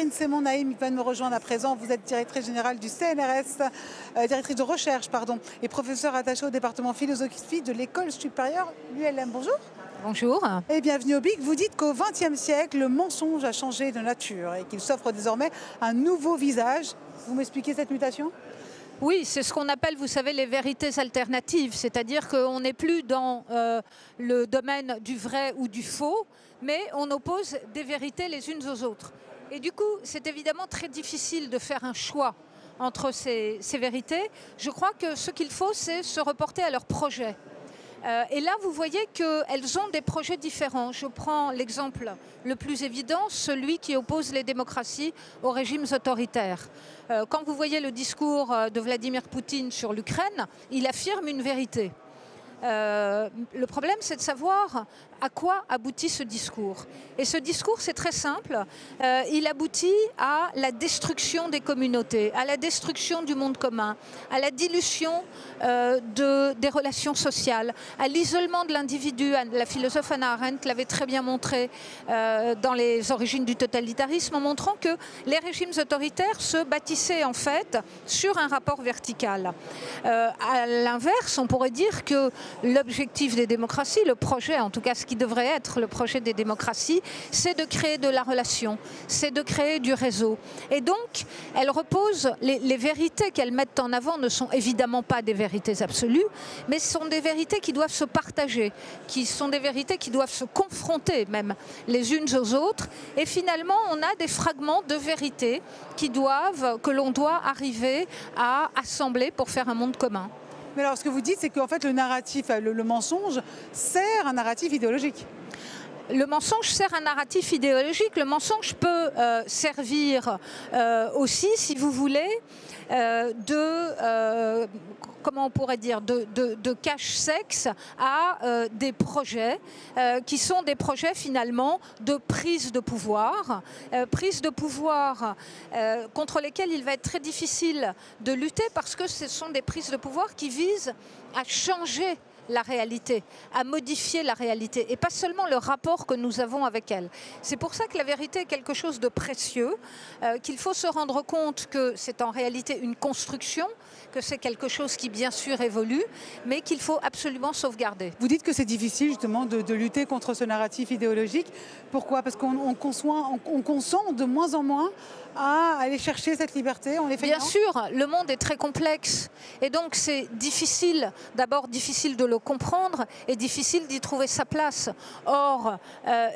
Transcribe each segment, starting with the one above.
Perrine Semon-Naïm qui va me rejoindre à présent. Vous êtes directrice générale du CNRS, directrice de recherche, pardon, et professeure attachée au département philosophie de l'école supérieure ULM. Bonjour. Bonjour. Et bienvenue au BIC. Vous dites qu'au XXe siècle, le mensonge a changé de nature et qu'il s'offre désormais un nouveau visage. Vous m'expliquez cette mutation ? Oui, c'est ce qu'on appelle, vous savez, les vérités alternatives. C'est-à-dire qu'on n'est plus dans le domaine du vrai ou du faux, mais on oppose des vérités les unes aux autres. Et du coup, c'est évidemment très difficile de faire un choix entre ces vérités. Je crois que ce qu'il faut, c'est se reporter à leurs projets. Et là, vous voyez qu'elles ont des projets différents. Je prends l'exemple le plus évident, celui qui oppose les démocraties aux régimes autoritaires. Quand vous voyez le discours de Vladimir Poutine sur l'Ukraine, il affirme une vérité. Le problème, c'est de savoir à quoi aboutit ce discours. Et ce discours, c'est très simple. Il aboutit à la destruction des communautés, à la destruction du monde commun, à la dilution des relations sociales, à l'isolement de l'individu. La philosophe Hannah Arendt l'avait très bien montré dans les origines du totalitarisme, en montrant que les régimes autoritaires se bâtissaient en fait sur un rapport vertical. À l'inverse, on pourrait dire que l'objectif des démocraties, le projet, en tout cas ce qui devrait être le projet des démocraties, c'est de créer de la relation, c'est de créer du réseau. Et donc, elles reposent, les vérités qu'elles mettent en avant ne sont évidemment pas des vérités absolues, mais ce sont des vérités qui doivent se partager, qui sont des vérités qui doivent se confronter même les unes aux autres. Et finalement, on a des fragments de vérité que l'on doit arriver à assembler pour faire un monde commun. Mais alors, ce que vous dites, c'est qu'en fait, le narratif, le mensonge, sert un narratif idéologique. Le mensonge sert un narratif idéologique. Le mensonge peut servir aussi, si vous voulez, comment on pourrait dire, de cache-sexe à des projets qui sont des projets finalement de prise de pouvoir contre lesquels il va être très difficile de lutter parce que ce sont des prises de pouvoir qui visent à changer la réalité, à modifier la réalité et pas seulement le rapport que nous avons avec elle. C'est pour ça que la vérité est quelque chose de précieux, qu'il faut se rendre compte que c'est en réalité une construction, que c'est quelque chose qui bien sûr évolue, mais qu'il faut absolument sauvegarder. Vous dites que c'est difficile justement de lutter contre ce narratif idéologique. Pourquoi ? Parce qu'on consent de moins en moins à aller chercher cette liberté. Bien sûr, le monde est très complexe et donc c'est difficile, d'abord difficile de le comprendre et difficile d'y trouver sa place. Or,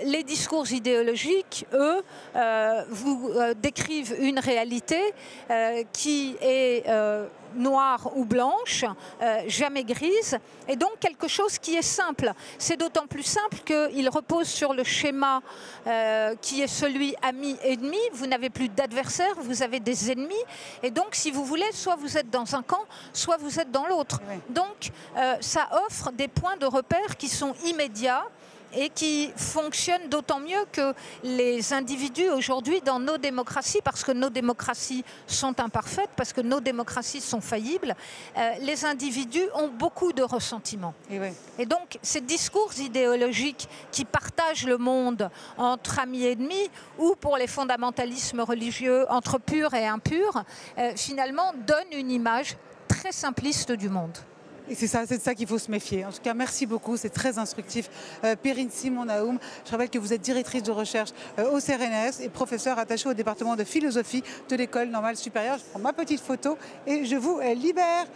les discours idéologiques, eux, vous décrivent une réalité qui est noire ou blanche, jamais grise, et donc quelque chose qui est simple. C'est d'autant plus simple qu'il repose sur le schéma qui est celui ami-ennemi. Vous n'avez plus d'adversaires, vous avez des ennemis, et donc si vous voulez, soit vous êtes dans un camp, soit vous êtes dans l'autre. Oui. Donc ça offre des points de repère qui sont immédiats et qui fonctionnent d'autant mieux que les individus aujourd'hui dans nos démocraties, parce que nos démocraties sont imparfaites, parce que nos démocraties sont faillibles, les individus ont beaucoup de ressentiments. Et donc ces discours idéologiques qui partagent le monde entre amis et ennemis, ou pour les fondamentalismes religieux entre pur et impur, finalement donnent une image très simpliste du monde. Et c'est de ça qu'il faut se méfier. En tout cas, merci beaucoup, c'est très instructif. Perrine Semon-Naïm, je rappelle que vous êtes directrice de recherche au CNRS et professeure attachée au département de philosophie de l'école normale supérieure. Je prends ma petite photo et je vous libère.